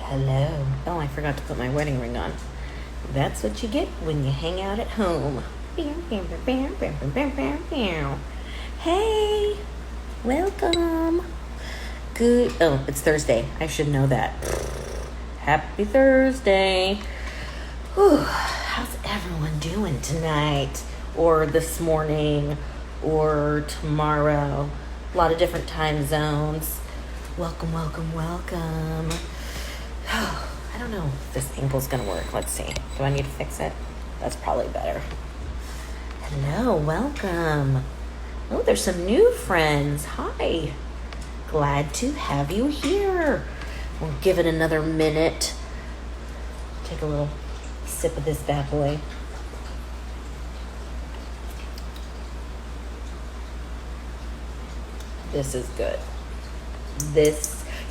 Hello. Oh, I forgot to put my wedding ring on. That's what you get when you hang out at home. Hey, welcome. Good. Oh, it's Thursday. I should know that. Happy Thursday. Whew. How's everyone doing tonight? Or this morning? Or tomorrow? A lot of different time zones. Welcome, welcome, welcome. I don't know if this angle's gonna work. Let's see. Do I need to fix it? That's probably better. Hello, welcome. Oh, there's some new friends. Hi. Glad to have you here. We'll give it another minute. Take a little sip of this bad boy. This is good.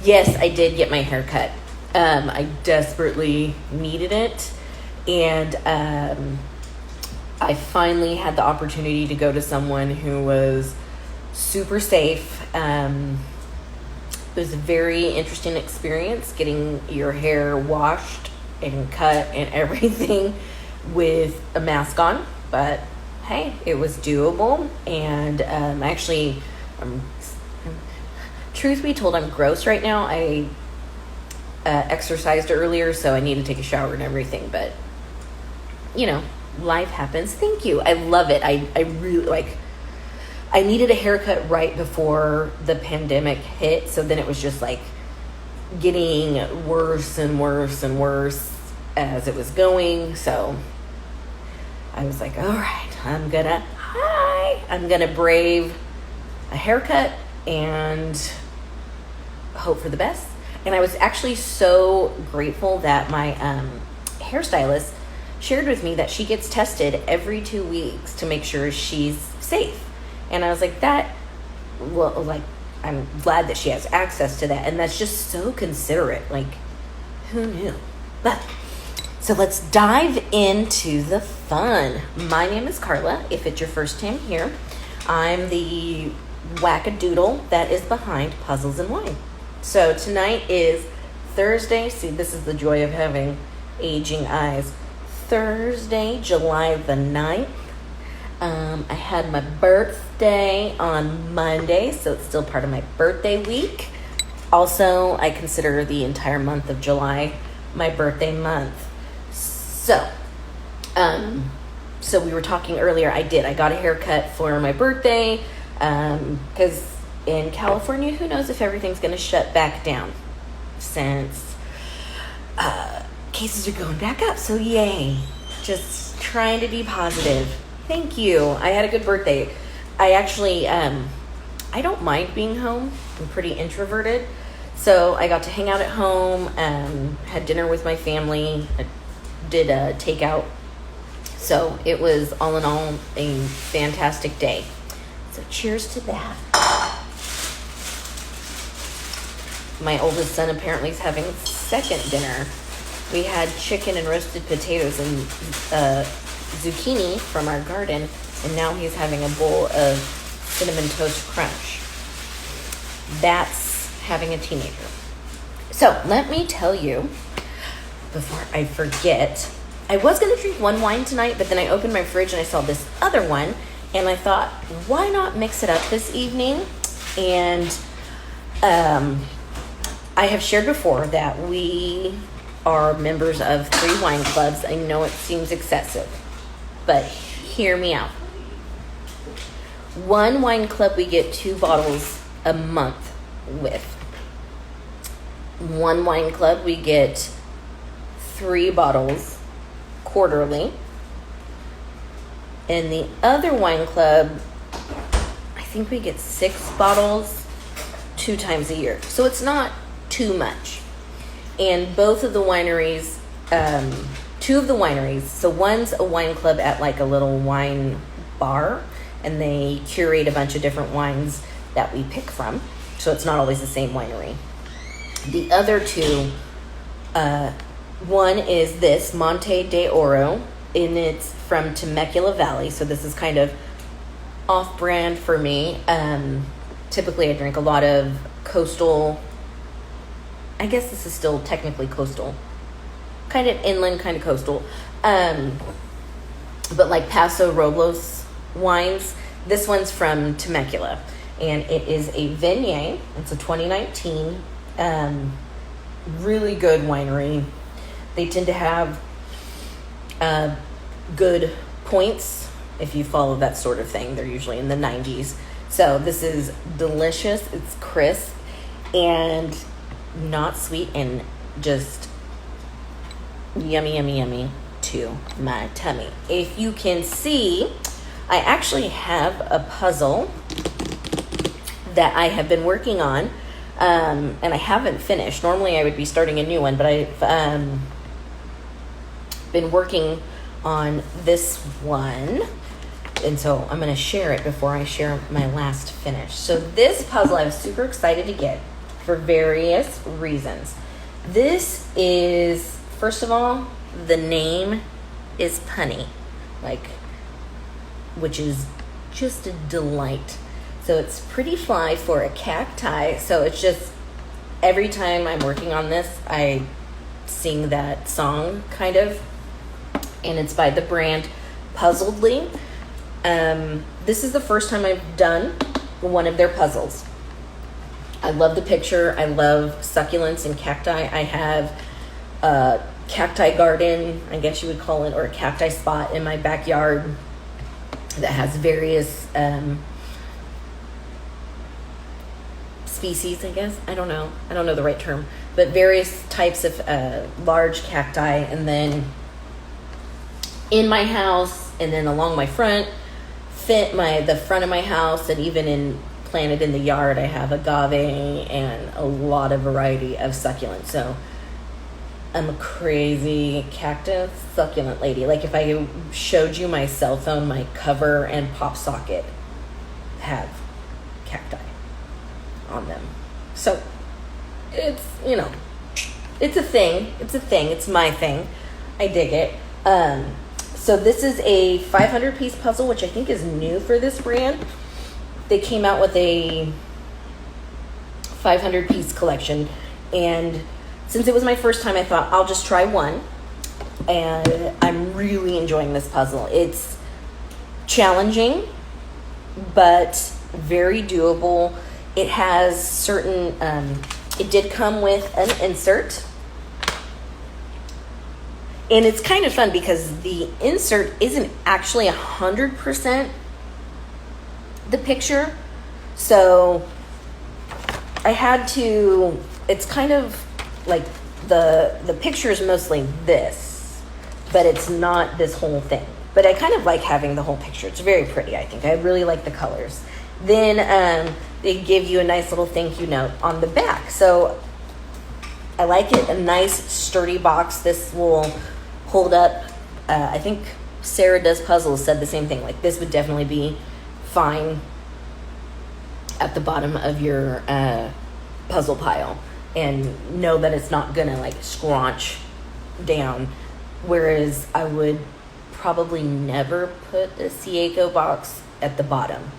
Yes, I did get my hair cut. I desperately needed it, and I finally had the opportunity to go to someone who was super safe. It was a very interesting experience getting your hair washed and cut and everything with a mask on, but hey, it was doable. And actually, truth be told, I'm gross right now. I exercised earlier, so I need to take a shower and everything, but you know, life happens. Thank you. I love it. I really I needed a haircut right before the pandemic hit, so then it was just like getting worse and worse and worse as it was going. So I was like, all right, I'm gonna brave a haircut and hope for the best. And I was actually so grateful that my hairstystylist shared with me that she gets tested every 2 weeks to make sure she's safe. And I was like, I'm glad that she has access to that. And that's just so considerate. Like, who knew? But, so let's dive into the fun. My name is Carla. If it's your first time here, I'm the wackadoodle that is behind Puzzles and Whine. So tonight is Thursday. See, this is the joy of having aging eyes. Thursday, July the 9th. I had my birthday on Monday, so it's still part of my birthday week. Also, I consider the entire month of July my birthday month. So we were talking earlier. I got a haircut for my birthday, because in California, who knows if everything's going to shut back down since cases are going back up. So yay, just trying to be positive. Thank you. I had a good birthday. I actually, I don't mind being home. I'm pretty introverted. So I got to hang out at home, had dinner with my family, did a takeout. So it was all in all a fantastic day. So cheers to that. My oldest son apparently is having second dinner. We had chicken and roasted potatoes and zucchini from our garden, and now he's having a bowl of Cinnamon Toast Crunch. That's having a teenager. So let me tell you, before I forget, I was going to drink one wine tonight, but then I opened my fridge and I saw this other one, and I thought, why not mix it up this evening? And I have shared before that we are members of 3 wine clubs. I know it seems excessive, but hear me out. One wine club we get 2 bottles a month with. One wine club we get 3 bottles quarterly. And the other wine club, I think we get 6 bottles 2 times a year. So it's not too much. And both of the wineries, 2 of the wineries, so one's a wine club at like a little wine bar, and they curate a bunch of different wines that we pick from. So it's not always the same winery. The other 2, one is this, Monte de Oro, and it's from Temecula Valley. So this is kind of off-brand for me. Typically I drink a lot of coastal I guess this is still technically coastal. Kind of inland, kind of coastal. But like Paso Robles wines. This one's from Temecula. And it is a Viognier. It's a 2019. Really good winery. They tend to have good points if you follow that sort of thing. They're usually in the 90s. So this is delicious. It's crisp and not sweet and just yummy, yummy, yummy to my tummy. If you can see, I actually have a puzzle that I have been working on, and I haven't finished. Normally I would be starting a new one, but I've been working on this one, and so I'm going to share it before I share my last finish. So this puzzle I'm super excited to get for various reasons. This is, first of all, the name is punny, which is just a delight. So it's pretty fly for a cacti. So it's just, every time I'm working on this, I sing that song, kind of. And it's by the brand Puzzledly. This is the first time I've done one of their puzzles. I love the picture. I love succulents and cacti. I have a cacti garden, I guess you would call it, or a cacti spot in my backyard that has various species, I guess. I don't know the right term, but various types of large cacti. And then in my house, and then along my front, the front of my house, and even planted in the yard, I have agave and a lot of variety of succulents. So I'm a crazy cactus succulent lady. Like, if I showed you my cell phone, my cover and pop socket have cacti on them. So it's, it's a thing. It's my thing. I dig it. So this is a 500 piece puzzle, which I think is new for this brand. They came out with a 500 piece collection, and since it was my first time, I thought I'll just try one, and I'm really enjoying this puzzle. It's challenging, but very doable. It has certain, it did come with an insert, and it's kind of fun because the insert isn't actually 100% the picture. So I had to, it's kind of like the picture is mostly this, but it's not this whole thing. But I kind of like having the whole picture. It's very pretty, I think. I really like the colors. Then they give you a nice little thank you note on the back. So I like it, a nice sturdy box. This will hold up. I think Sarah Does Puzzles said the same thing. Like, this would definitely be fine at the bottom of your puzzle pile, and know that it's not gonna like scrunch down. Whereas I would probably never put a Seiko box at the bottom.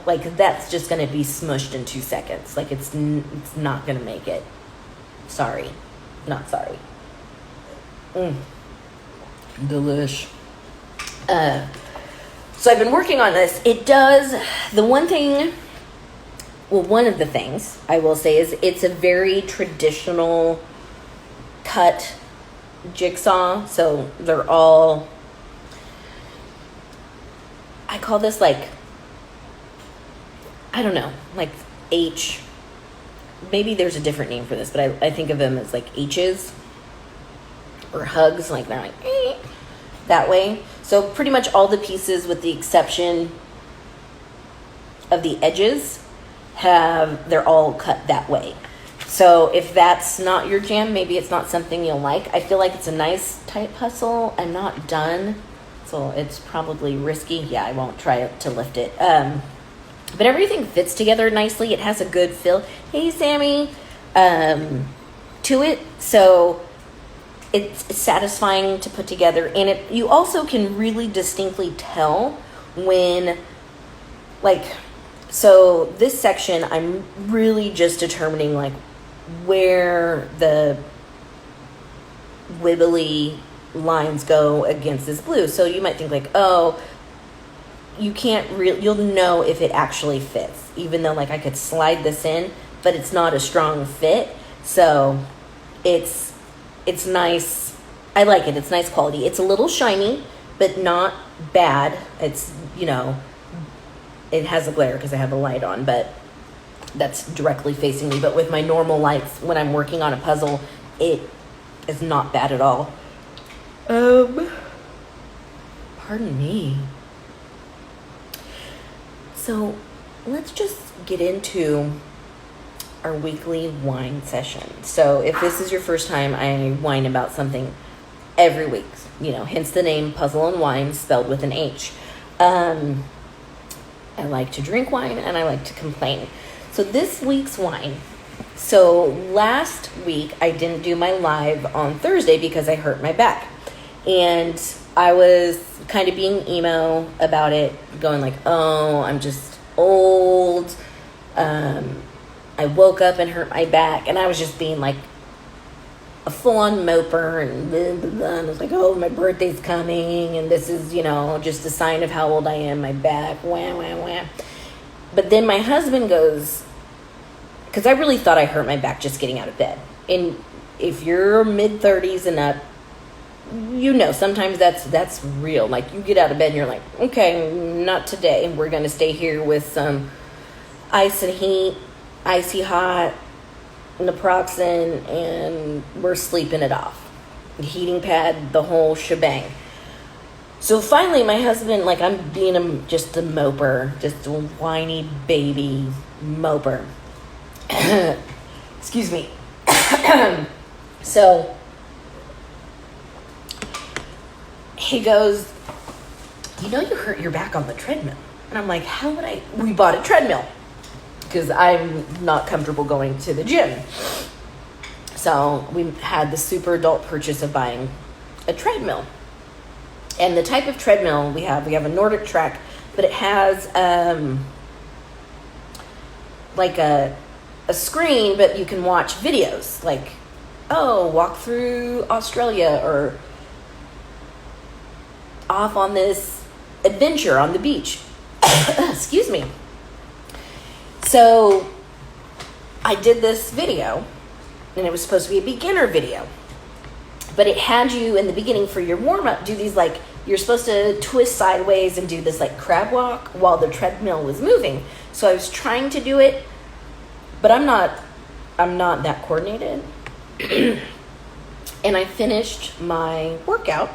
Like, that's just gonna be smushed in 2 seconds. Like, it's not gonna make it. Sorry, not sorry. Delish. So I've been working on this. It does, one of the things I will say is it's a very traditional cut jigsaw. So they're all, I call this like, I don't know, like H. Maybe there's a different name for this, but I think of them as like H's or hugs, like they're like that way. So pretty much all the pieces, with the exception of the edges, they're all cut that way. So if that's not your jam, maybe it's not something you'll like. I feel like it's a nice tight puzzle. I'm not done, so it's probably risky. Yeah, I won't try to lift it. But everything fits together nicely. It has a good feel. Hey, Sammy. To it. So it's satisfying to put together. And you also can really distinctly tell when, like, so this section, I'm really just determining, like, where the wibbly lines go against this blue. So you might think like, oh, you can't really, you'll know if it actually fits, even though like I could slide this in, but it's not a strong fit. So it's nice. I like it. It's nice quality. It's a little shiny, but not bad. It's, you know, it has a glare because I have a light on, but that's directly facing me. But with my normal lights, when I'm working on a puzzle, it is not bad at all. Pardon me. So let's just get into our weekly whine session. So if this is your first time, I whine about something every week. You know, hence the name Puzzle and Whine, spelled with an H. I like to drink wine and I like to complain. So this week's whine. So last week I didn't do my live on Thursday because I hurt my back. And I was kind of being emo about it, going like, oh, I'm just old. I woke up and hurt my back, and I was just being like a full-on moper, and blah, blah, blah. And I was like, oh, my birthday's coming, and this is, you know, just a sign of how old I am, my back, wah, wah, wah. But then my husband goes, because I really thought I hurt my back just getting out of bed. And if you're mid-30s and up, you know, sometimes that's real. Like, you get out of bed and you're like, okay, not today. We're going to stay here with some ice and heat, icy hot, naproxen, and we're sleeping it off. Heating pad, the whole shebang. So finally, my husband, like, I'm being just a moper, just a whiny baby moper. Excuse me. So he goes, you know, you hurt your back on the treadmill. And I'm like, how would I? We bought a treadmill because I'm not comfortable going to the gym. So we had the super adult purchase of buying a treadmill. And the type of treadmill we have a Nordic track, but it has like a screen, but you can watch videos like, oh, walk through Australia, or off on this adventure on the beach. Excuse me. So I did this video, and it was supposed to be a beginner video, but it had you in the beginning for your warm-up do these, like, you're supposed to twist sideways and do this like crab walk while the treadmill was moving. So I was trying to do it, but I'm not that coordinated. And I finished my workout,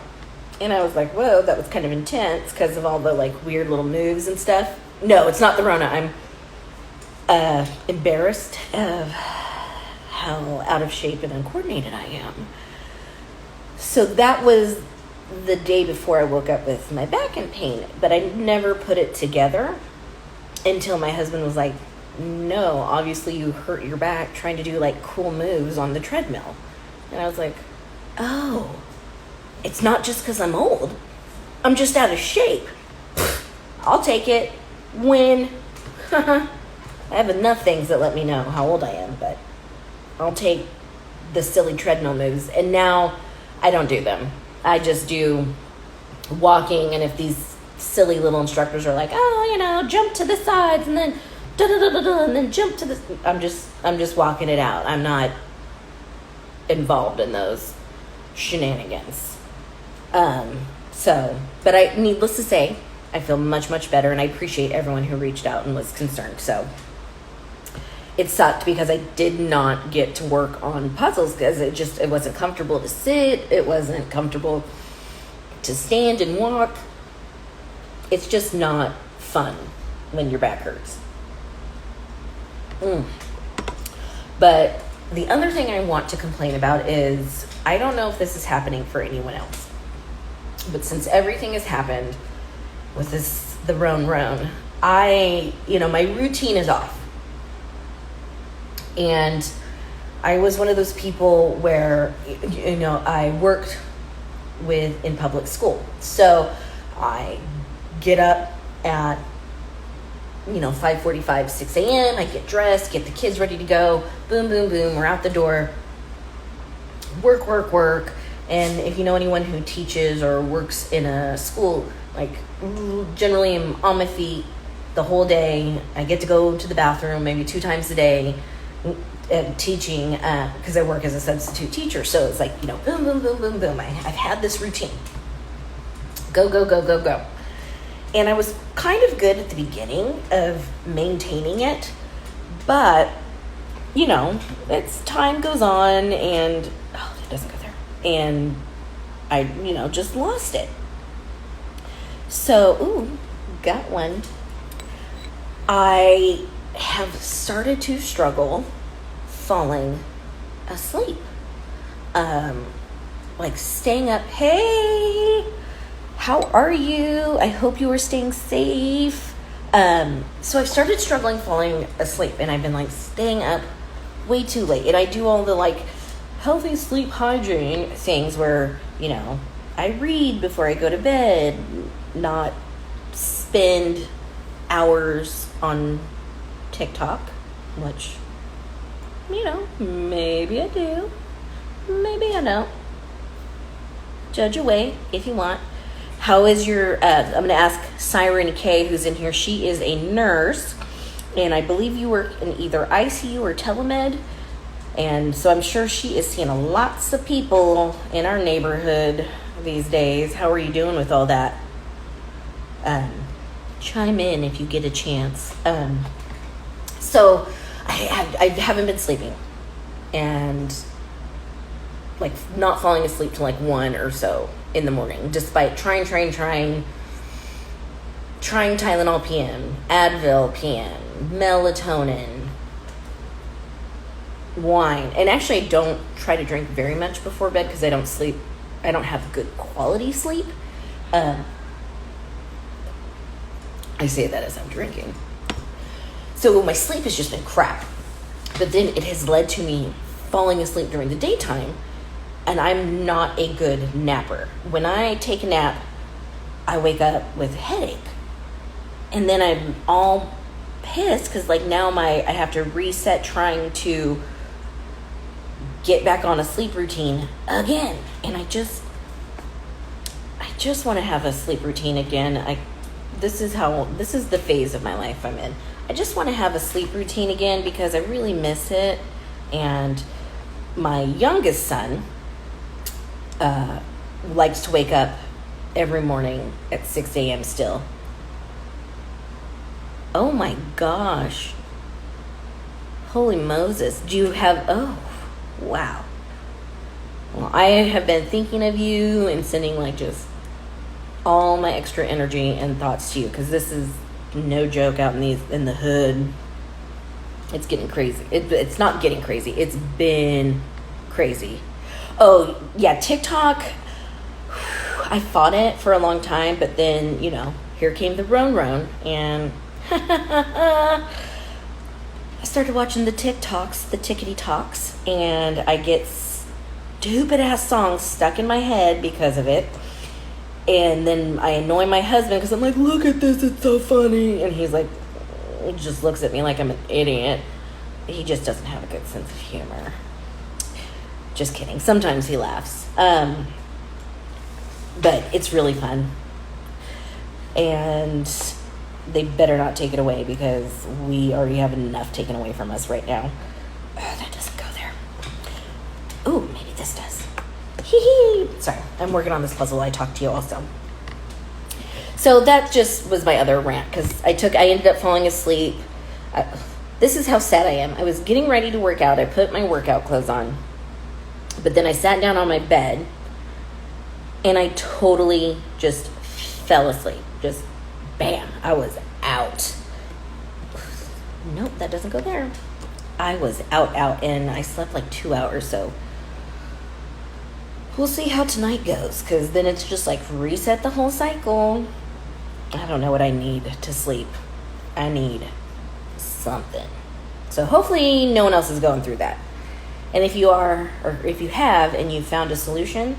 and I was like, whoa, that was kind of intense because of all the like weird little moves and stuff. No, it's not the Rona. I'm embarrassed of how out of shape and uncoordinated I am. So that was the day before I woke up with my back in pain, but I never put it together until my husband was like, no, obviously you hurt your back trying to do like cool moves on the treadmill. And I was like, oh, it's not just because I'm old. I'm just out of shape. I'll take it. Win. I have enough things that let me know how old I am, but I'll take the silly treadmill moves. And now I don't do them. I just do walking, and if these silly little instructors are like, oh, you know, jump to the sides and then da-da-da-da-da, and then jump to this, I'm just walking it out. I'm not involved in those shenanigans. But needless to say, I feel much, much better, and I appreciate everyone who reached out and was concerned. So it sucked because I did not get to work on puzzles because it wasn't comfortable to sit. It wasn't comfortable to stand and walk. It's just not fun when your back hurts. But the other thing I want to complain about is, I don't know if this is happening for anyone else, but since everything has happened with the roan, my routine is off. And I was one of those people where, you know, I worked in public school. So I get up at 5:45, 6 a.m. I get dressed, get the kids ready to go. Boom, boom, boom. We're out the door. Work, work, work. And if you know anyone who teaches or works in a school, like generally I'm on my feet the whole day. I get to go to the bathroom maybe 2 times a day teaching because I work as a substitute teacher. So it's like, boom, boom, boom, boom, boom. I've had this routine. Go, go, go, go, go. And I was kind of good at the beginning of maintaining it. But, as time goes on and, it doesn't go there. And I, just lost it. So, got one. I have started to struggle falling asleep. Like staying up, hey, how are you? I hope you are staying safe. So I've started struggling falling asleep, and I've been staying up way too late. And I do all the healthy sleep hygiene things where, I read before I go to bed, not spend hours on TikTok, which, maybe I do, maybe I don't. Judge away if you want. How is your, I'm going to ask Siren K, who's in here. She is a nurse, and I believe you work in either ICU or telemed, and so I'm sure she is seeing lots of people in our neighborhood these days. How are you doing with all that? Chime in if you get a chance. So I haven't been sleeping, and not falling asleep till 1 or so in the morning, despite trying Tylenol PM, Advil PM, melatonin, wine. And actually I don't try to drink very much before bed because I don't have good quality sleep. I say that as I'm drinking. So my sleep has just been crap. But then it has led to me falling asleep during the daytime, and I'm not a good napper. When I take a nap, I wake up with a headache. And then I'm all pissed because now I have to reset trying to get back on a sleep routine again. And I just want to have a sleep routine again. This is the phase of my life I'm in. I just want to have a sleep routine again because I really miss it. And my youngest son likes to wake up every morning at 6 a.m. still. Oh my gosh. Holy Moses. Do you have... Oh, wow. Well, I have been thinking of you and sending just all my extra energy and thoughts to you, because this is no joke out in the hood. It's getting crazy. It's not getting crazy. It's been crazy. Oh, yeah, TikTok. I fought it for a long time, but then, here came the roan, and I started watching the TikToks, the tickety talks, and I get stupid ass songs stuck in my head because of it. And then I annoy my husband because I'm like, look at this, it's so funny. And he's he just looks at me like I'm an idiot. He just doesn't have a good sense of humor. Just kidding. Sometimes he laughs. But it's really fun. And they better not take it away because we already have enough taken away from us right now. That doesn't go there. Ooh, maybe this does. Sorry, I'm working on this puzzle. I talked to you also. So that just was my other rant because I ended up falling asleep. This is how sad I am. I was getting ready to work out. I put my workout clothes on. But then I sat down on my bed and I totally just fell asleep. Just bam, I was out. Nope, that doesn't go there. I was out, and I slept 2 hours, so we'll see how tonight goes, because then it's just reset the whole cycle. I don't know what I need to sleep. I need something. So hopefully no one else is going through that. And if you are, or if you have, and you found a solution,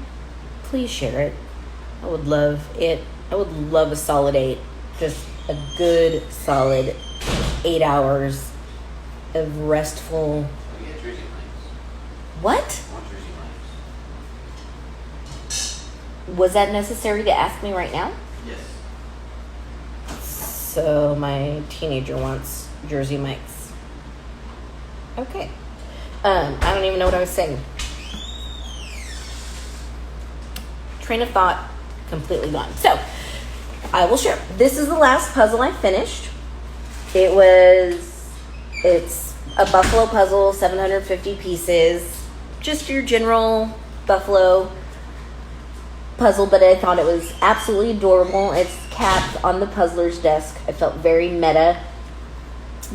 please share it. I would love it. I would love a solid 8. Just a good, solid 8 hours of restful. We get Jersey Mike's. What? I want Jersey Mike's. Was that necessary to ask me right now? Yes. So my teenager wants Jersey Mike's. Okay. I don't even know what I was saying. Train of thought completely gone. So I will share. This is the last puzzle I finished. It's a buffalo puzzle, 750 pieces. Just your general buffalo puzzle, but I thought it was absolutely adorable. It's capped on the puzzler's desk. I felt very meta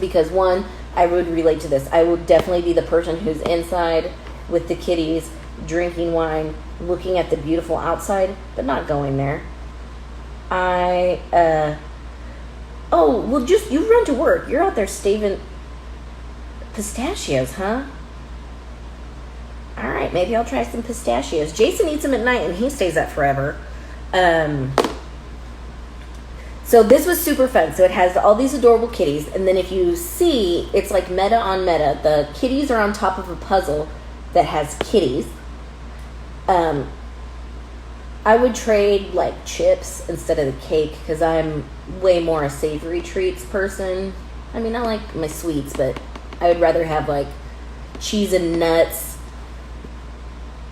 because, one, I would relate to this. I would definitely be the person who's inside with the kitties, drinking wine, looking at the beautiful outside, but not going there. Just you run to work. You're out there staving pistachios, huh? All right, maybe I'll try some pistachios. Jason eats them at night, and he stays up forever. So this was super fun. So it has all these adorable kitties, and then if you see, it's like meta on meta. The kitties are on top of a puzzle that has kitties. I would trade like chips instead of the cake because I'm way more a savory treats person. I mean, I like my sweets, but I would rather have like cheese and nuts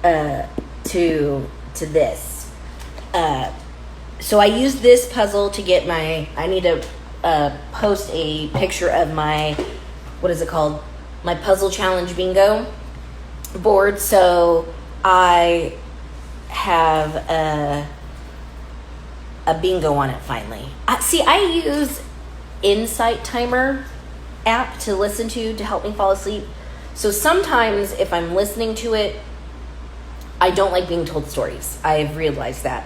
to this. So I used this puzzle to get I need to post a picture of my, what is it called? My puzzle challenge bingo board. So I have a bingo on it finally. I use Insight Timer app to listen to help me fall asleep. So sometimes if I'm listening to it, I don't like being told stories. I've realized that.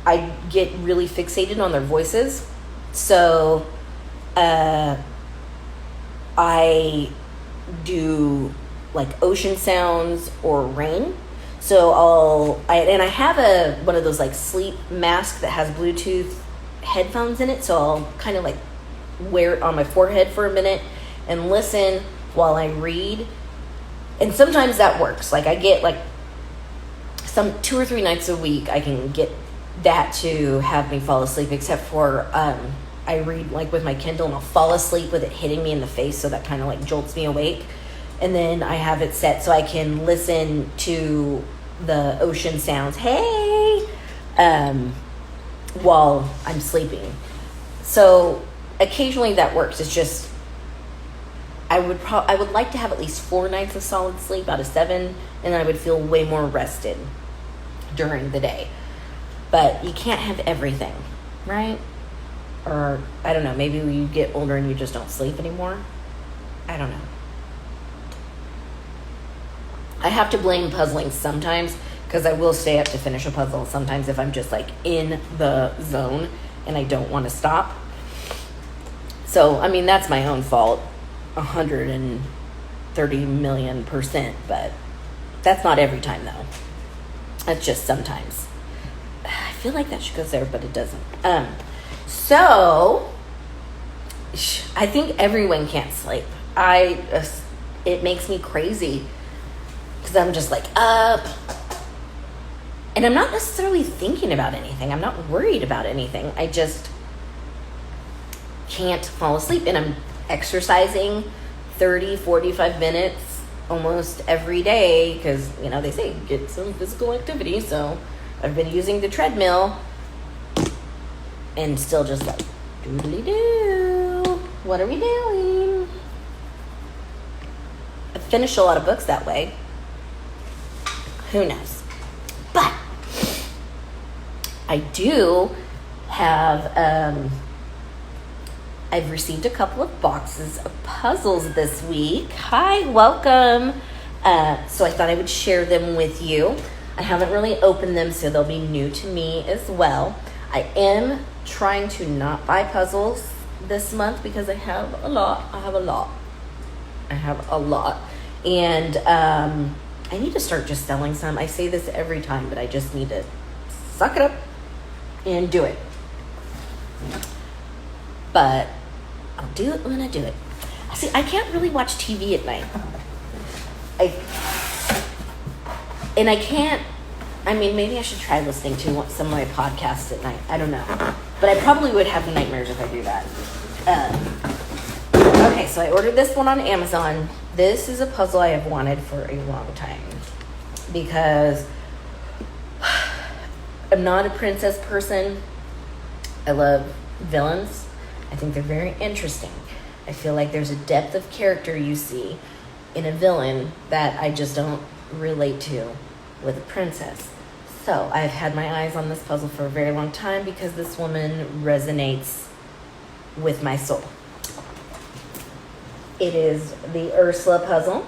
I get really fixated on their voices. So I do like ocean sounds or rain. So I have one of those like sleep mask that has Bluetooth headphones in it. So I'll kind of like wear it on my forehead for a minute and listen while I read. And sometimes that works. Like I get like 2 or 3 nights a week I can get that to have me fall asleep, except for I read like with my Kindle and I'll fall asleep with it hitting me in the face, so that kind of like jolts me awake. And then I have it set so I can listen to the ocean sounds, hey, while I'm sleeping. So occasionally that works. It's just I would like to have at least 4 nights of solid sleep out of 7, and I would feel way more rested during the day. But you can't have everything, right? Or I don't know, maybe when you get older and you just don't sleep anymore. I don't know. I have to blame puzzling sometimes, because I will stay up to finish a puzzle sometimes if I'm just like in the zone and I don't want to stop. So, I mean, that's my own fault, 130 million %, but that's not every time though. That's just sometimes. I feel like that should go there, but it doesn't. So I think everyone can't sleep. It makes me crazy because I'm just like up, and I'm not necessarily thinking about anything. I'm not worried about anything. I just can't fall asleep, and I'm exercising 30, 45 minutes almost every day because, you know, they say get some physical activity. So I've been using the treadmill and still just like, doodly-doo. What are we doing? I finished a lot of books that way. Who knows? But I do have, I've received a couple of boxes of puzzles this week. Hi, welcome. So I thought I would share them with you. I haven't really opened them, so they'll be new to me as well. I am trying to not buy puzzles this month because I have a lot. And I need to start just selling some. I say this every time, but I just need to suck it up and do it. But I'll do it when I do it. See, I can't really watch TV at night. Maybe I should try listening to some of my podcasts at night. I don't know. But I probably would have nightmares if I do that. Okay, so I ordered this one on Amazon. This is a puzzle I have wanted for a long time. Because I'm not a princess person. I love villains. I think they're very interesting. I feel like there's a depth of character you see in a villain that I just don't relate to with a princess. So I've had my eyes on this puzzle for a very long time because this woman resonates with my soul. It is the Ursula puzzle.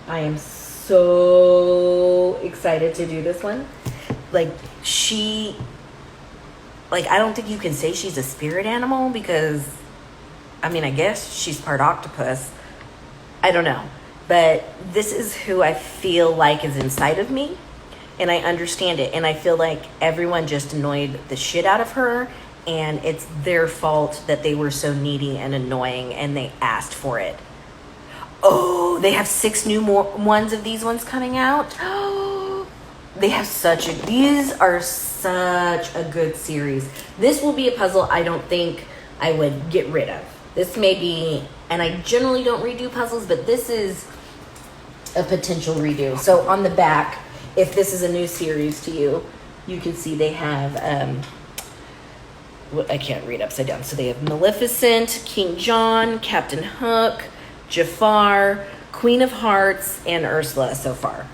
I am so excited to do this one. I don't think you can say she's a spirit animal because, I guess she's part octopus. I don't know. But this is who I feel like is inside of me. And I understand it. And I feel like everyone just annoyed the shit out of her. And it's their fault that they were so needy and annoying and they asked for it. Oh, they have 6 new ones of these ones coming out. Oh, these are such a good series. This will be a puzzle I don't think I would get rid of. This may be, and I generally don't redo puzzles, but this is a potential redo. So on the back, if this is a new series to you, you can see they have, I can't read upside down. So they have Maleficent, King John, Captain Hook, Jafar, Queen of Hearts, and Ursula so far.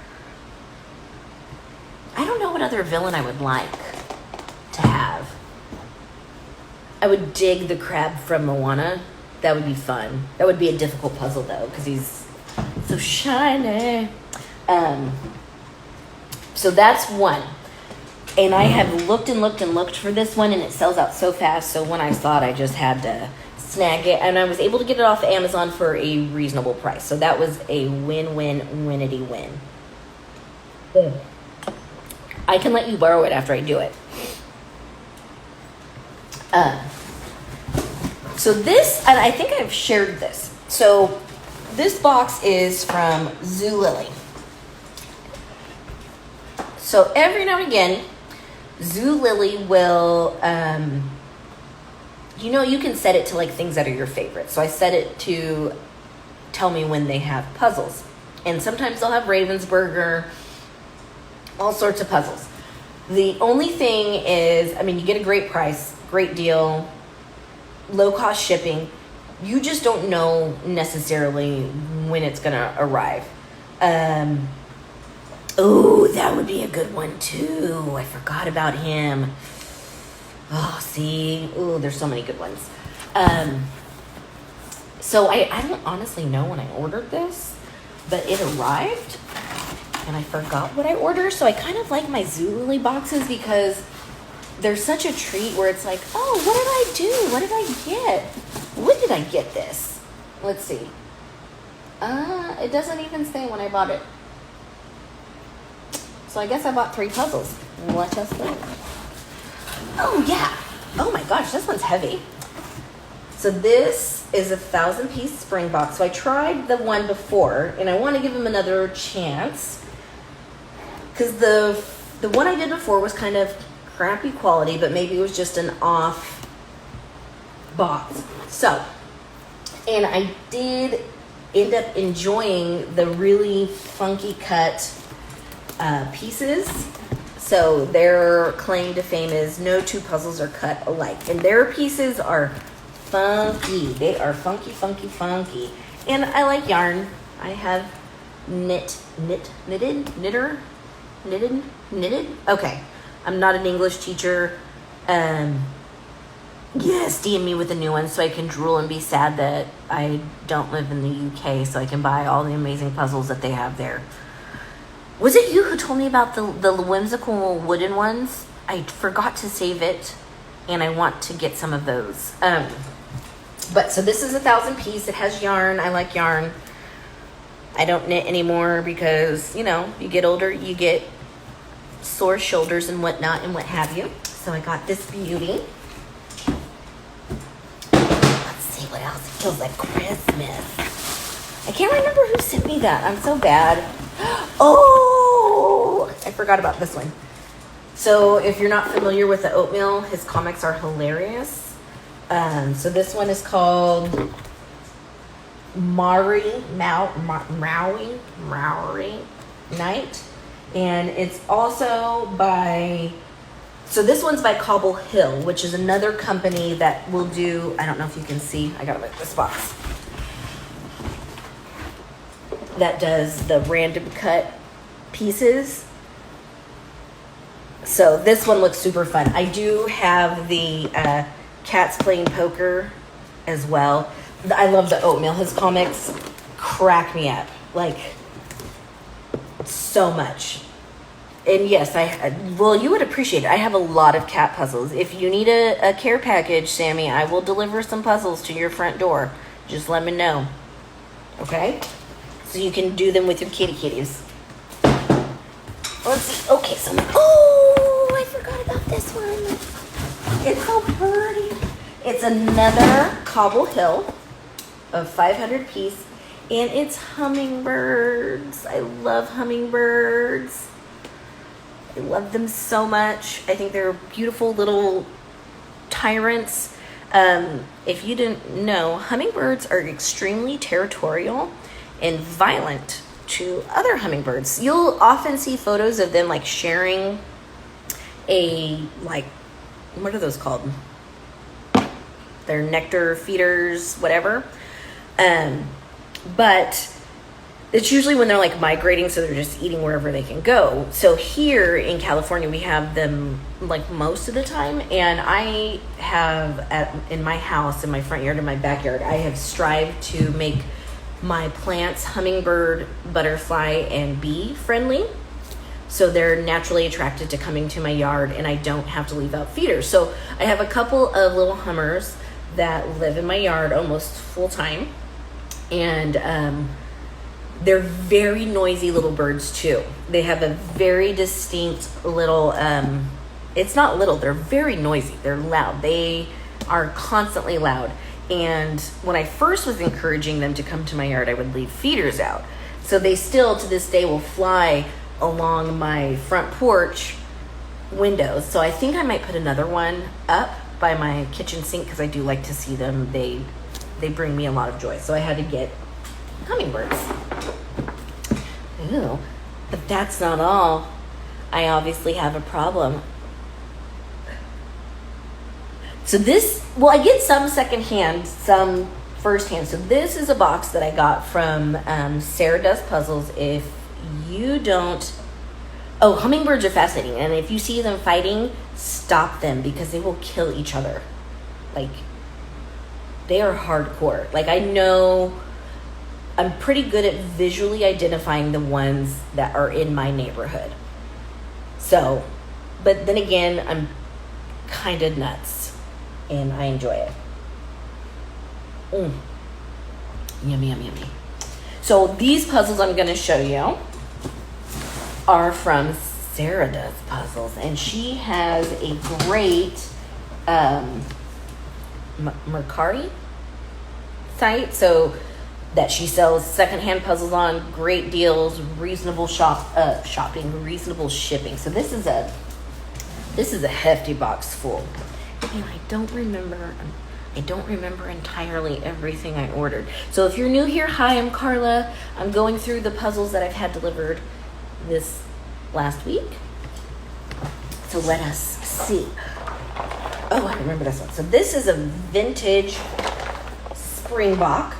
I don't know what other villain I would like to have. I would dig the crab from Moana. That would be fun. That would be a difficult puzzle though, because he's so shiny. So that's one. And I have looked and looked and looked for this one, and it sells out so fast. So when I saw it, I just had to snag it. And I was able to get it off Amazon for a reasonable price. So that was a win-win-winity win. I can let you borrow it after I do it. So this, and I think I've shared this. So this box is from Puzzledly. So every now and again, Puzzledly will, you can set it to like things that are your favorite. So I set it to tell me when they have puzzles. And sometimes they'll have Ravensberger, all sorts of puzzles. The only thing is, you get a great price, great deal, low cost shipping. You just don't know necessarily when it's going to arrive. Oh, that would be a good one too. I forgot about him. Oh, see. Oh, there's so many good ones. So I don't honestly know when I ordered this, but it arrived and I forgot what I ordered. So I kind of like my Puzzledly boxes because they're such a treat where it's like, oh, what did I do? What did I get? When did I get this? Let's see. It doesn't even say when I bought it. So I guess I bought 3 puzzles. Let us know. Oh, yeah. Oh, my gosh. This one's heavy. So this is a 1,000-piece Springbok. So I tried the one before, and I want to give him another chance. Because the one I did before was kind of crappy quality, but maybe it was just an off box. So, and I did end up enjoying the really funky cut pieces. So their claim to fame is no 2 puzzles are cut alike. And their pieces are funky. They are funky, funky, funky. And I like yarn. I have knitted. Okay. I'm not an English teacher. Yes, DM me with a new one so I can drool and be sad that I don't live in the UK so I can buy all the amazing puzzles that they have there. Was it you who told me about the whimsical wooden ones? I forgot to save it, and I want to get some of those. But so this is a 1,000-piece. It has yarn. I like yarn. I don't knit anymore because, you get older, you get sore shoulders and whatnot and what have you. So I got this beauty. Let's smells like Christmas. I can't remember who sent me that. I'm so bad. Oh, I forgot about this one. So if you're not familiar with the oatmeal, his comics are hilarious. So this one is called Maui Night. And it's also by, so this one's by Cobble Hill, which is another company that will do, I don't know if you can see, I gotta make this box, that does the random cut pieces. So this one looks super fun. I do have the Cats Playing Poker as well. I love the oatmeal. His comics crack me up, like, so much. And yes, well, you would appreciate it. I have a lot of cat puzzles. If you need a care package, Sammy, I will deliver some puzzles to your front door. Just let me know. Okay? So you can do them with your kitties. Let's see. Okay, so, oh, I forgot about this one. It's so pretty. It's another Cobble Hill of 500 piece. And it's hummingbirds. I love hummingbirds. I love them so much. I think they're beautiful little tyrants. If you didn't know, hummingbirds are extremely territorial and violent to other hummingbirds. You'll often see photos of them like sharing a, like, what are those called? They're nectar feeders, whatever. But it's usually when they're like migrating, so they're just eating wherever they can go. So here in California, we have them like most of the time. And I have in my house, in my front yard, in my backyard, I have strived to make my plants hummingbird, butterfly, and bee friendly. So they're naturally attracted to coming to my yard, and I don't have to leave out feeders. So I have a couple of little hummers that live in my yard almost full time. And they're very noisy little birds too. They have a very distinct little, it's not little, they're very noisy. They're loud. They are constantly loud. And when I first was encouraging them to come to my yard, I would leave feeders out. So they still, to this day, will fly along my front porch windows. So I think I might put another one up by my kitchen sink because I do like to see them. They bring me a lot of joy. So I had to get hummingbirds. Ew. But that's not all. I obviously have a problem. So this, well, I get some secondhand, some firsthand. So this is a box that I got from Sarah Does Puzzles. If you don't, oh, hummingbirds are fascinating. And if you see them fighting, stop them because they will kill each other. Like, they are hardcore. Like, I know I'm pretty good at visually identifying the ones that are in my neighborhood. So, but then again, I'm kind of nuts and I enjoy it. Yummy, yummy, yummy. So these puzzles I'm going to show you are from Sarah Does Puzzles, and she has a great Mercari site, so that she sells secondhand puzzles on, great deals, reasonable shopping, reasonable shipping. So this is a hefty box full. And I don't remember entirely everything I ordered. So if you're new here, hi, I'm Carla. I'm going through the puzzles that I've had delivered this last week. So let us see. Oh, I remember this one. So this is a vintage Springbok.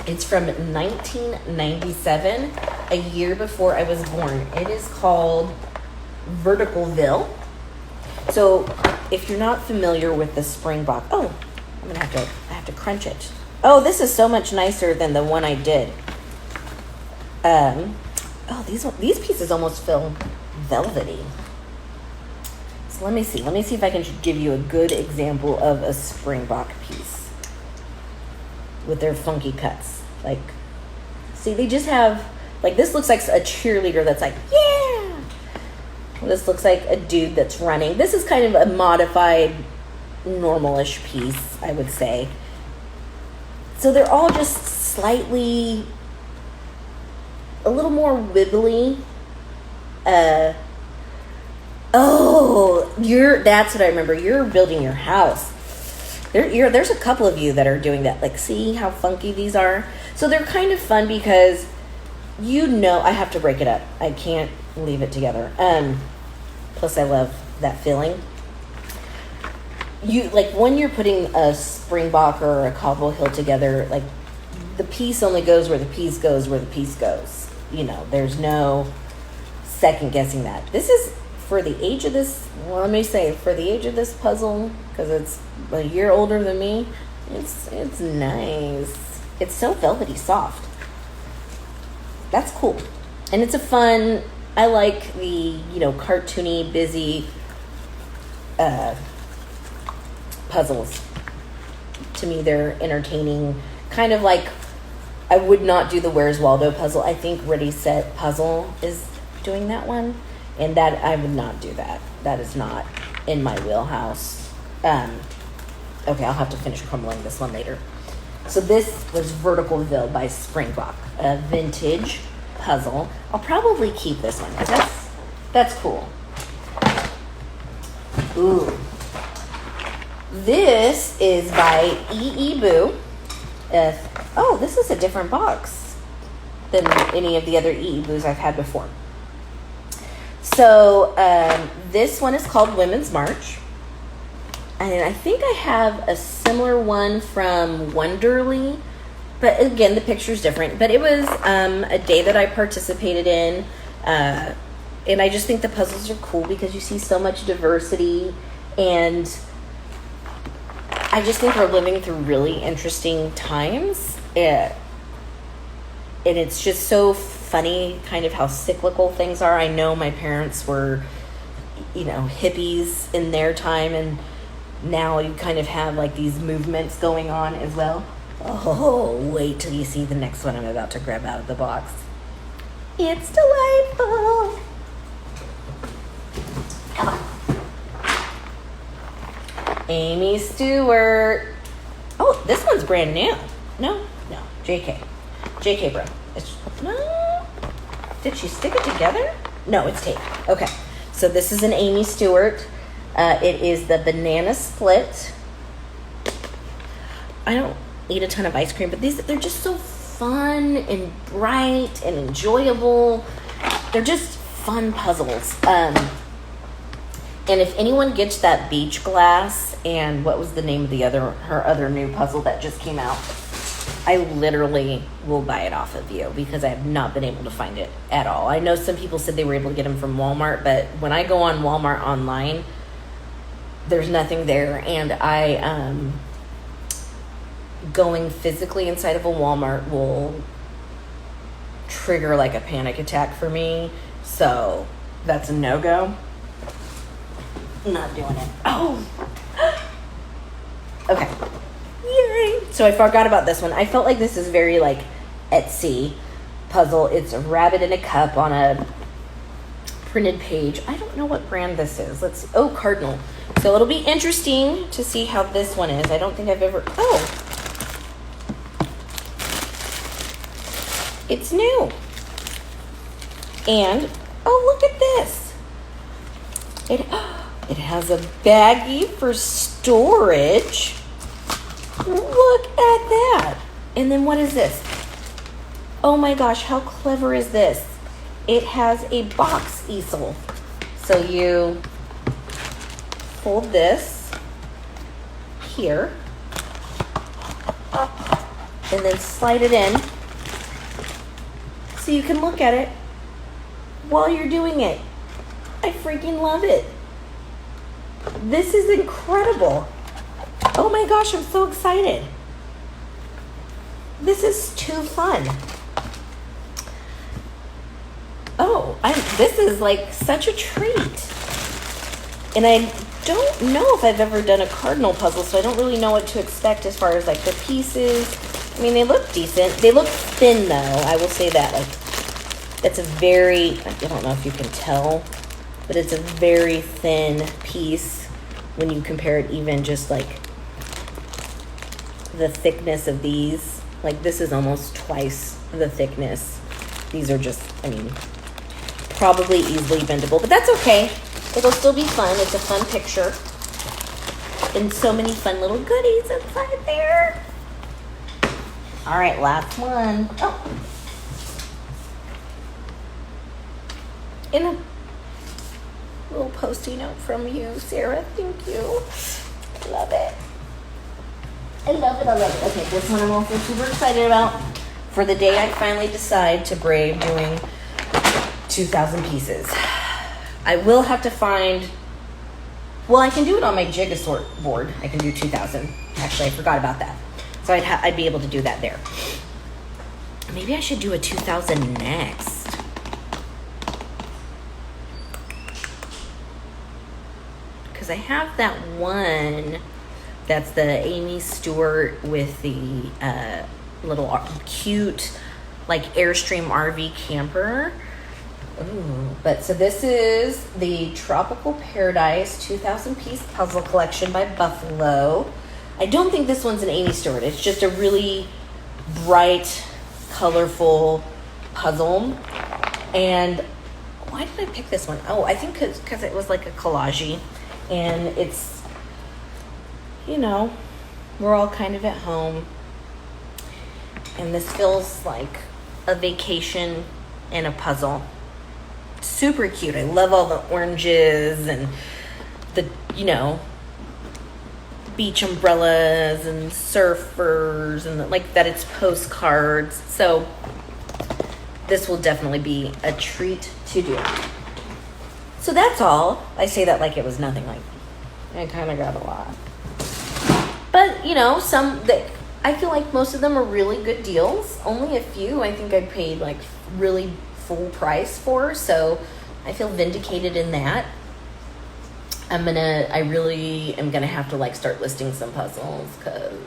It's from 1997, a year before I was born. It is called Verticalville. So if you're not familiar with the Springbok, I have to crunch it. Oh, this is so much nicer than the one I did. These pieces almost feel velvety. So let me see if I can give you a good example of a Springbok piece with their funky cuts. Like, see, they just have, like, this looks like a cheerleader that's like, yeah. This looks like a dude that's running. This is kind of a modified, normal-ish piece, I would say. So they're all just slightly, a little more wibbly. That's what I remember. You're building your house. There's a couple of you that are doing that. Like, see how funky these are? So they're kind of fun because, I have to break it up. I can't leave it together. Plus I love that feeling. When you're putting a Springbok or a Cobble hill together, like, the piece only goes where the piece goes where the piece goes. There's no second guessing that. This is, for the age of this, for the age of this puzzle, because it's a year older than me, it's nice. It's so velvety soft. That's cool. And it's a fun, I like the, cartoony, busy puzzles. To me, they're entertaining. Kind of like, I would not do the Where's Waldo puzzle. I think Ready Set Puzzle is doing that one. And that, I would not do that. That is not in my wheelhouse. Okay, I'll have to finish crumbling this one later. So this was Verticalville by Springbok, a vintage puzzle. I'll probably keep this one. That's cool. Ooh. This is by E.E. Boo. This is a different box than any of the other E.E. Boos I've had before. So this one is called Women's March. And I think I have a similar one from Wonderly. But again, the picture's different. But it was a day that I participated in. And I just think the puzzles are cool because you see so much diversity. And I just think we're living through really interesting times. And it's just so funny kind of how cyclical things are. I know my parents were, hippies in their time, and now you kind of have like these movements going on as well. Oh, wait till you see the next one I'm about to grab out of the box. It's delightful. Come on. Aimee Steward. Oh, this one's brand new. No, JK, bro. No. Did she stick it together? No, it's tape. Okay. So this is an Aimee Steward. It is the banana split. I don't eat a ton of ice cream, but they're just so fun and bright and enjoyable. They're just fun puzzles. And if anyone gets that beach glass, and what was the name of her other new puzzle that just came out, I literally will buy it off of you because I have not been able to find it at all. I know some people said they were able to get them from Walmart, but when I go on Walmart online, there's nothing there. And going physically inside of a Walmart will trigger like a panic attack for me. So that's a no-go. Not doing it. Oh. Okay. Yay. So I forgot about this one. I felt like this is very like Etsy puzzle. It's a rabbit in a cup on a printed page. I don't know what brand this is. Cardinal. So it'll be interesting to see how this one is. I don't think I've ever... It's new. And, look at this. It has a baggie for storage. Look at that. And then what is this? Oh my gosh, how clever is this? It has a box easel. So you fold this here and then slide it in so you can look at it while you're doing it. I freaking love it. This is incredible. Oh my gosh, I'm so excited. This is too fun. This is like such a treat. And I don't know if I've ever done a cardinal puzzle, so I don't really know what to expect as far as like the pieces. I mean, they look decent. They look thin though, I will say that. Like, it's a very, I don't know if you can tell, but it's a very thin piece when you compare it even just like the thickness of these. Like, this is almost twice the thickness. These are just, I mean, probably easily bendable, but that's okay. It'll still be fun. It's a fun picture. And so many fun little goodies inside there. All right, last one. Oh. And a little Post-it note from you, Sarah. Thank you. Love it. I love it. I love it. Okay, this one I'm also super excited about. For the day I finally decide to brave doing 2,000 pieces. I will have to find... Well, I can do it on my Jig-a-sort board. I can do 2,000. Actually, I forgot about that. So I'd be able to do that there. Maybe I should do a 2,000 next. Because I have that one that's the Aimee Steward with the little cute, like, Airstream RV camper. Ooh, but so this is the Tropical Paradise 2,000 piece puzzle collection by Buffalo. I don't think this one's an Aimee Steward. It's just a really bright, colorful puzzle. And why did I pick this one? Oh, I think because it was like a collage. And it's, you know, we're all kind of at home. And this feels like a vacation and a puzzle. Super cute. I love all the oranges and the, you know, beach umbrellas and surfers and like that it's postcards. So this will definitely be a treat to do. So that's all. I say that like it was nothing. Like, I kind of got a lot. But, you know, I feel like most of them are really good deals. Only a few I think I paid like really full price for. So I feel vindicated in that. I really am gonna have to like start listing some puzzles because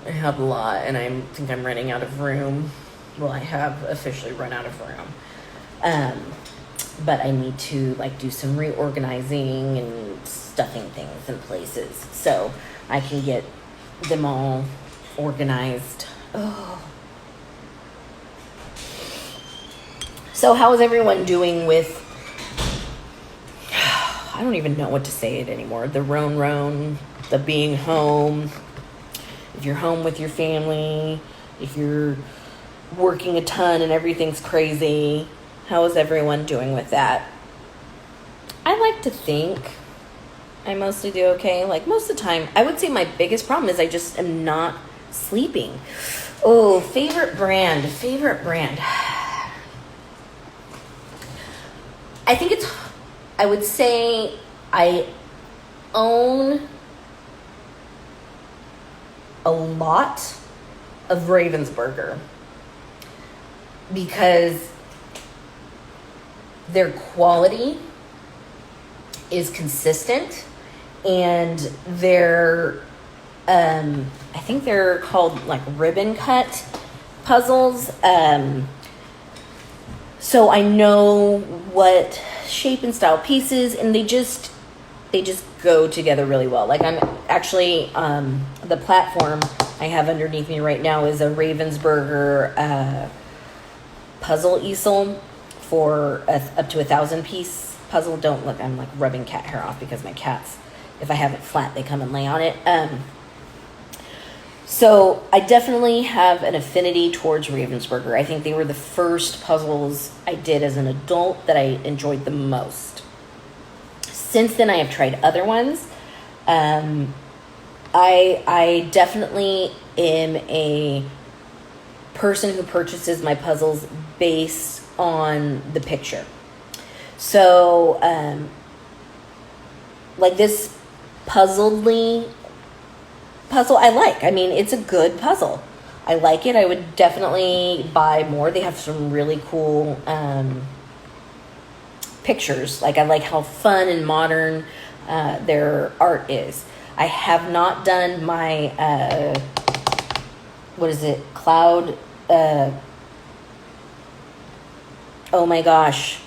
I have a lot and I think I'm running out of room. Well, I have officially run out of room. But I need to like do some reorganizing and stuffing things in places so I can get them all organized. Oh. So how is everyone doing with, I don't even know what to say it anymore. The roan, the being home. If you're home with your family, if you're working a ton and everything's crazy, how is everyone doing with that? I like to think I mostly do okay. Like most of the time, I would say my biggest problem is I just am not sleeping. Oh, favorite brand. I would say I own a lot of Ravensberger because their quality is consistent and their I think they're called like ribbon cut puzzles. So I know what shape and style pieces, and they just go together really well. Like I'm actually the platform I have underneath me right now is a Ravensberger puzzle easel for up to 1,000 piece puzzle. Don't look, I'm like rubbing cat hair off because my cats, if I have it flat, they come and lay on it. So I definitely have an affinity towards Ravensberger. I think they were the first puzzles I did as an adult that I enjoyed the most. Since then, I have tried other ones. I definitely am a person who purchases my puzzles based on the picture. So, like this Puzzledly puzzle I like. I mean, it's a good puzzle. I like it. I would definitely buy more. They have some really cool pictures. Like I like how fun and modern their art is. I have not done my what is it? Cloud oh my gosh.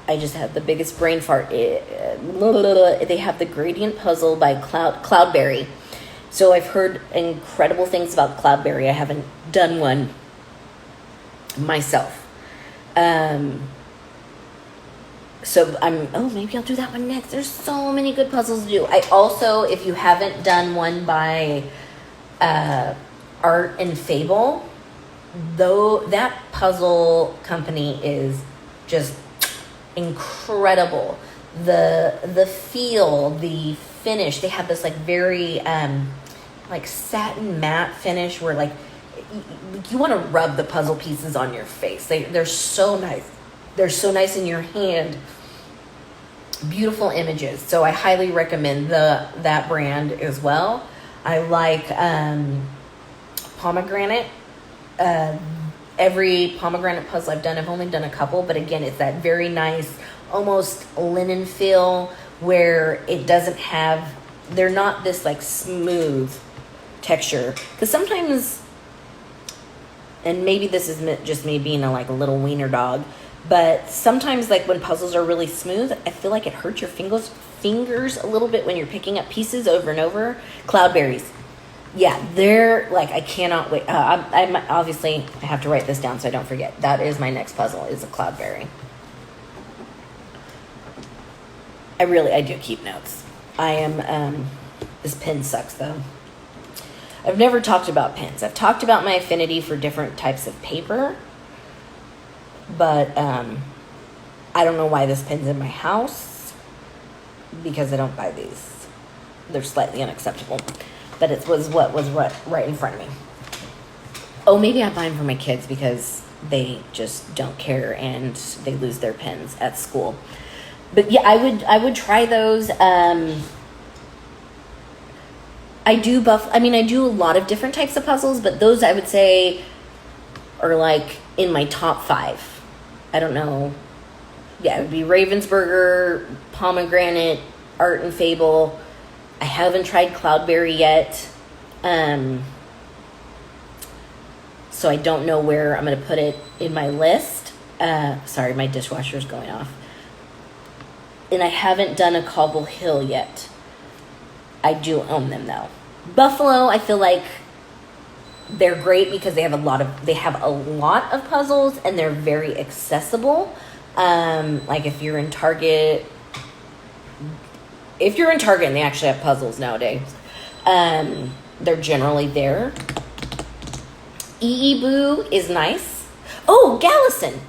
I just had the biggest brain fart. They have the gradient puzzle by Cloudberry. So I've heard incredible things about Cloudberry. I haven't done one myself. So maybe I'll do that one next. There's so many good puzzles to do. I also, if you haven't done one by Art and Fable, though, that puzzle company is just incredible. The feel, the finish, they have this like very like satin matte finish where like you want to rub the puzzle pieces on your face. They're so nice. They're so nice in your hand. Beautiful images. So I highly recommend that brand as well. I like pomegranate. Every pomegranate puzzle I've done, I've only done a couple, but again, it's that very nice, almost linen feel where it doesn't have, they're not this like smooth texture. Because sometimes, and maybe this is just me being a little wiener dog, but sometimes like when puzzles are really smooth, I feel like it hurts your fingers a little bit when you're picking up pieces over and over. Cloudberries. Yeah, they're like, I cannot wait. I'm obviously, I have to write this down so I don't forget. That is my next puzzle, is a Cloudberry. I do keep notes. I am, this pen sucks though. I've never talked about pens. I've talked about my affinity for different types of paper, but I don't know why this pen's in my house, because I don't buy these. They're slightly unacceptable, but it was what was right in front of me. Oh, maybe I buy them for my kids because they just don't care and they lose their pens at school. But yeah, I would try those. I do a lot of different types of puzzles, but those I would say are like in my top 5. I don't know. Yeah, it would be Ravensberger, Pomegranate, Art and Fable. I haven't tried Cloudberry yet. So I don't know where I'm going to put it in my list. Sorry, my dishwasher's going off. And I haven't done a Cobble Hill yet. I do own them though. Buffalo, I feel like they're great because they have a lot of puzzles and they're very accessible. Like if you're in Target and they actually have puzzles nowadays, they're generally there. Boo is nice. Oh, Gallison.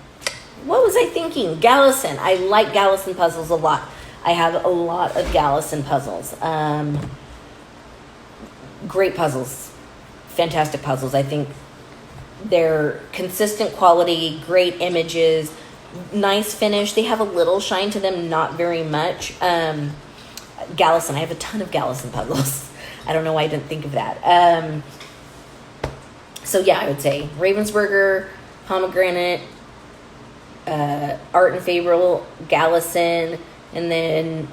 What was I thinking? Gallison. I like Gallison puzzles a lot. I have a lot of Gallison puzzles. Great puzzles. Fantastic puzzles. I think they're consistent quality, great images, nice finish. They have a little shine to them, not very much. Gallison. I have a ton of Gallison puzzles. I don't know why I didn't think of that. So yeah, I would say Ravensberger, Pomegranate, Art and Fable, Gallison, and then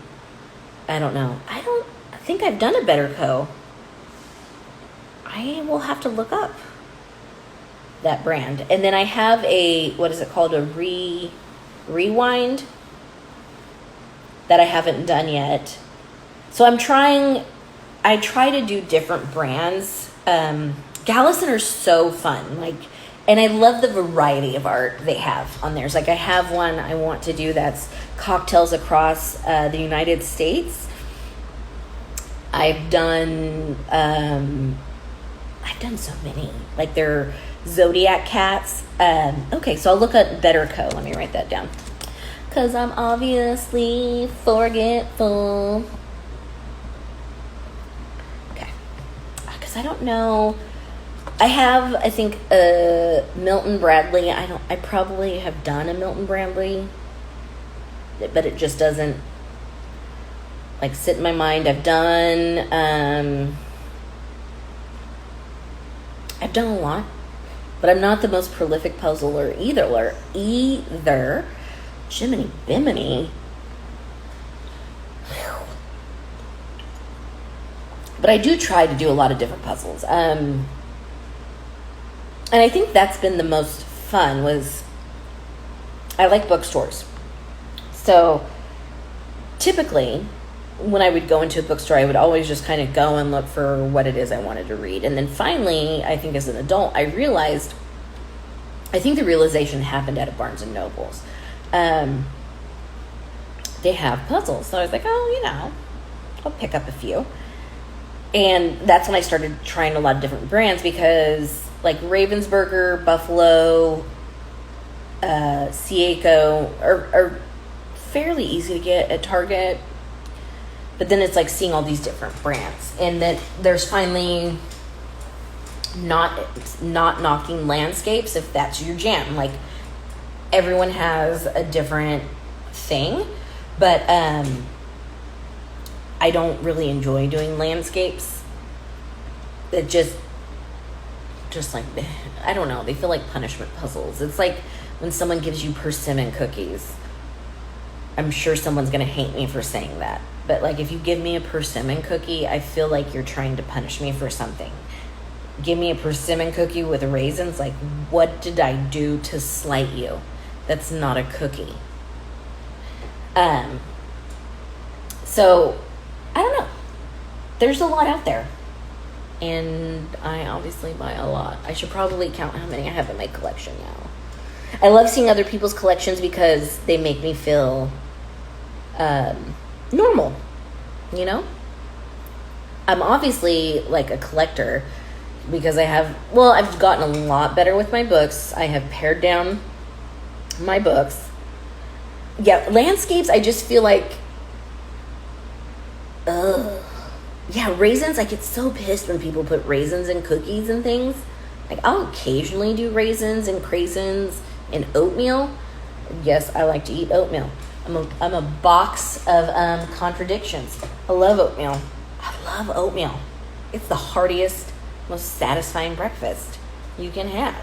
I don't know. I think I've done a Better Co. I will have to look up that brand. And then I have what is it called? A Rewind that I haven't done yet. So I try to do different brands. Gallison are so fun. And I love the variety of art they have on theirs. I have one I want to do that's cocktails across the United States. I've done so many. They're Zodiac cats. Okay, so I'll look at Better Co. Let me write that down. Because I'm obviously forgetful. Okay. Because I don't know. I have, I think, Milton Bradley. I probably have done a Milton Bradley, but it just doesn't sit in my mind. I've done a lot, but I'm not the most prolific puzzler either. Jiminy Bimini. But I do try to do a lot of different puzzles. And I think that's been the most fun I like bookstores. So typically when I would go into a bookstore, I would always just kind of go and look for what it is I wanted to read. And then finally, I think as an adult, I think the realization happened at a Barnes and Noble's. They have puzzles. So I was like, oh, I'll pick up a few. And that's when I started trying a lot of different brands, because like Ravensberger, Buffalo, Seiko are fairly easy to get at Target. But then it's like seeing all these different brands. And then there's finally not knocking landscapes if that's your jam. Like, everyone has a different thing. But I don't really enjoy doing landscapes. It just like, I don't know. They feel like punishment puzzles. It's like when someone gives you persimmon cookies. I'm sure someone's going to hate me for saying that. But, like, if you give me a persimmon cookie, I feel like you're trying to punish me for something. Give me a persimmon cookie with raisins. Like, what did I do to slight you? That's not a cookie. So, I don't know. There's a lot out there. And I obviously buy a lot. I should probably count how many I have in my collection now. I love seeing other people's collections because they make me feel normal, I'm obviously like a collector because I've gotten a lot better with my books. I have pared down my books. Yeah, landscapes, I just feel like, raisins. I get so pissed when people put raisins in cookies and things. Like, I'll occasionally do raisins and craisins in oatmeal. Yes, I like to eat oatmeal. I'm a box of contradictions. I love oatmeal. It's the heartiest, most satisfying breakfast you can have.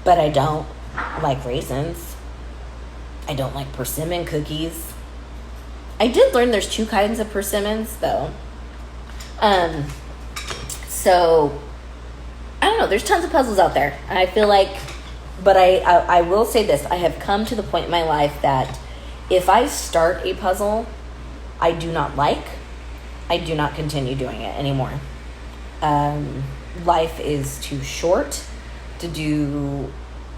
But I don't like raisins. I don't like persimmon cookies. I did learn there's 2 kinds of persimmons, though. So, I don't know. There's tons of puzzles out there. I feel like... But I will say this. I have come to the point in my life that if I start a puzzle I do not like, I do not continue doing it anymore. Life is too short to do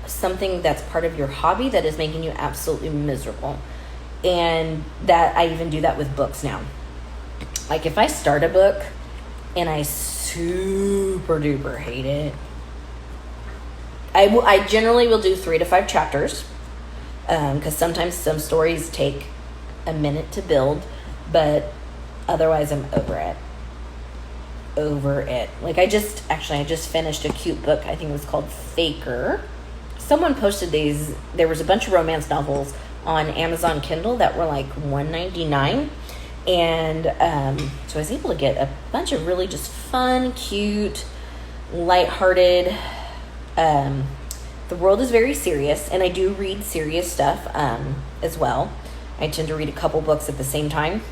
something that's part of your hobby that is making you absolutely miserable. And that I even do that with books now. Like, if I start a book and I super duper hate it, I generally will do 3 to 5 chapters, because sometimes some stories take a minute to build, but otherwise I'm over it. Like, I just finished a cute book. I think it was called Faker. Someone posted these. There was a bunch of romance novels on Amazon Kindle that were like $1.99, and so I was able to get a bunch of really just fun, cute, lighthearted. The world is very serious, and I do read serious stuff as well. I tend to read a couple books at the same time.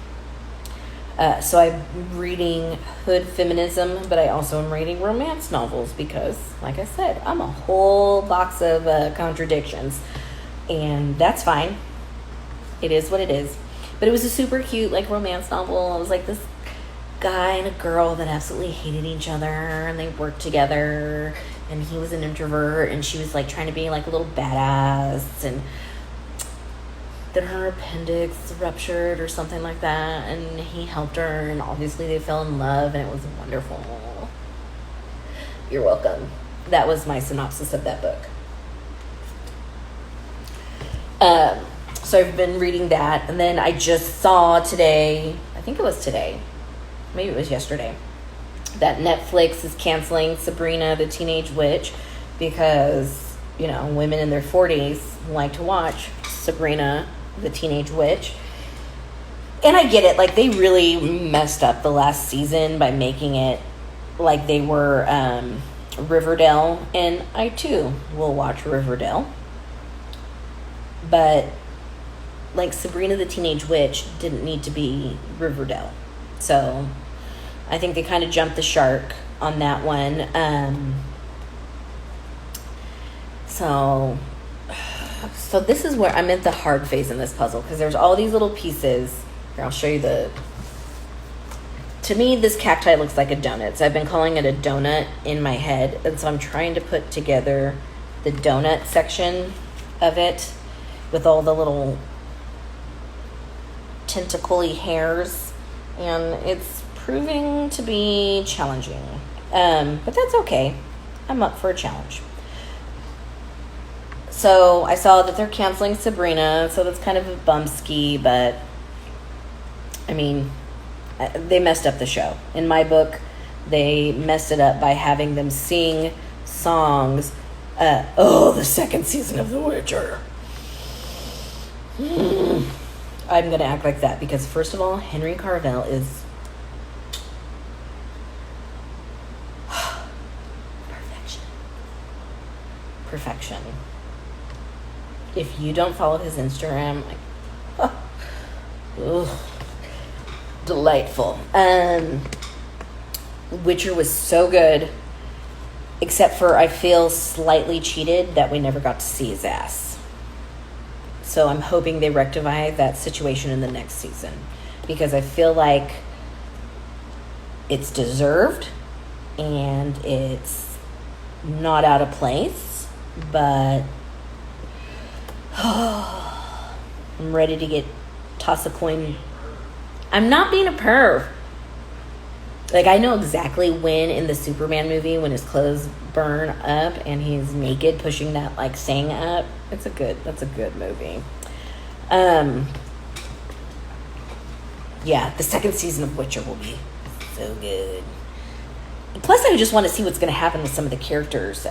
So I'm reading hood feminism, but I also am reading romance novels because, like I said, I'm a whole box of contradictions, and that's fine. It is what it is. But it was a super cute, like, romance novel. It was like this guy and a girl that absolutely hated each other, and they worked together, and he was an introvert, and she was like trying to be like a little badass, and then her appendix ruptured or something like that, and he helped her, and obviously they fell in love, and it was wonderful. You're welcome. That was my synopsis of that book. So I've been reading that, and then I just saw today, I think it was today, maybe it was yesterday, that Netflix is canceling Sabrina the Teenage Witch because, women in their 40s like to watch Sabrina the Teenage Witch. And I get it. Like, they really messed up the last season by making it like they were Riverdale. And I, too, will watch Riverdale. But, like, Sabrina the Teenage Witch didn't need to be Riverdale. So I think they kind of jumped the shark on that one. So this is where I'm at the hard phase in this puzzle, because there's all these little pieces Here, I'll show you the... To me, this cacti looks like a donut. So I've been calling it a donut in my head. And so I'm trying to put together the donut section of it with all the little tentacle-y hairs. And it's proving to be challenging. But that's okay. I'm up for a challenge. So I saw that they're canceling Sabrina, so that's kind of a bumski, but I mean, they messed up the show. In my book, they messed it up by having them sing songs. The second season of The Witcher. I'm going to act like that because, first of all, Henry Cavill is perfection. If you don't follow his Instagram, like, delightful. Witcher was so good, except for I feel slightly cheated that we never got to see his ass. So I'm hoping they rectify that situation in the next season, because I feel like it's deserved and it's not out of place, but I'm ready to toss a coin. I'm not being a perv. Like, I know exactly when in the Superman movie, when his clothes burn up and he's naked pushing that, like, thing up. That's a good movie. Yeah, the second season of Witcher will be so good. Plus, I just want to see what's going to happen with some of the characters.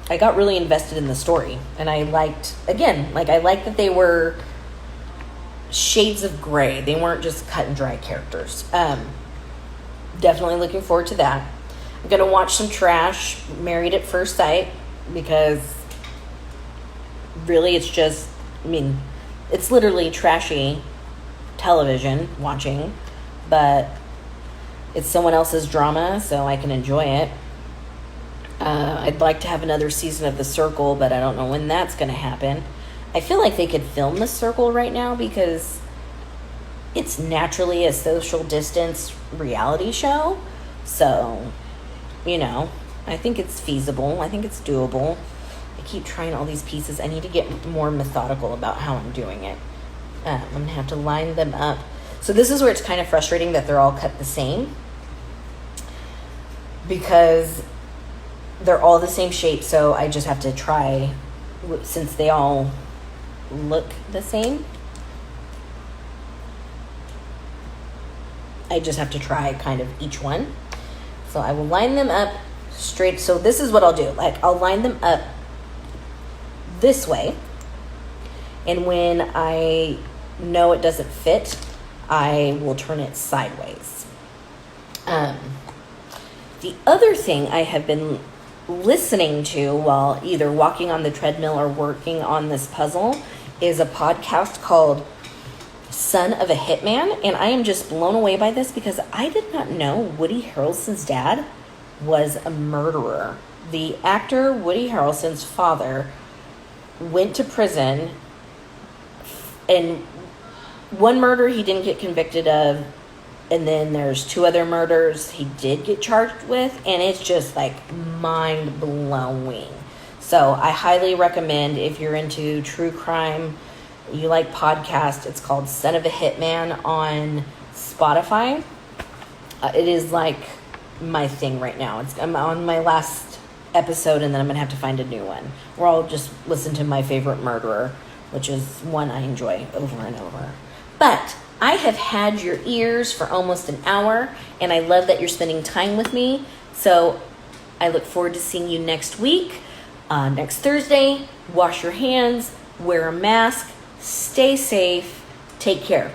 I got really invested in the story, and I liked that they were shades of gray. They weren't just cut and dry characters. Definitely looking forward to that. I'm going to watch some trash, Married at First Sight, because really it's literally trashy television watching, but it's someone else's drama, so I can enjoy it. I'd like to have another season of The Circle, but I don't know when that's going to happen. I feel like they could film The Circle right now because it's naturally a social distance reality show. So, I think it's feasible. I think it's doable. I keep trying all these pieces. I need to get more methodical about how I'm doing it. I'm going to have to line them up. So this is where it's kind of frustrating that they're all cut the same, because they're all the same shape. So I just have to try, since they all look the same, I just have to try kind of each one. So I will line them up straight. So this is what I'll do. Like, I'll line them up this way, and when I know it doesn't fit, I will turn it sideways. The other thing I have been listening to while either walking on the treadmill or working on this puzzle is a podcast called Son of a Hitman, and I am just blown away by this because I did not know Woody Harrelson's dad was a murderer. The actor Woody Harrelson's father went to prison, and one murder he didn't get convicted of, and then there's 2 other murders he did get charged with, and it's just like mind-blowing. So I highly recommend, if you're into true crime, you like podcast, it's called Son of a Hitman on Spotify. It is like my thing right now. I'm on my last episode, and then I'm going to have to find a new one, or I'll just listen to my favorite murderer, which is one I enjoy over and over. But I have had your ears for almost an hour, and I love that you're spending time with me. So I look forward to seeing you next week, next Thursday. Wash your hands, wear a mask, stay safe, take care.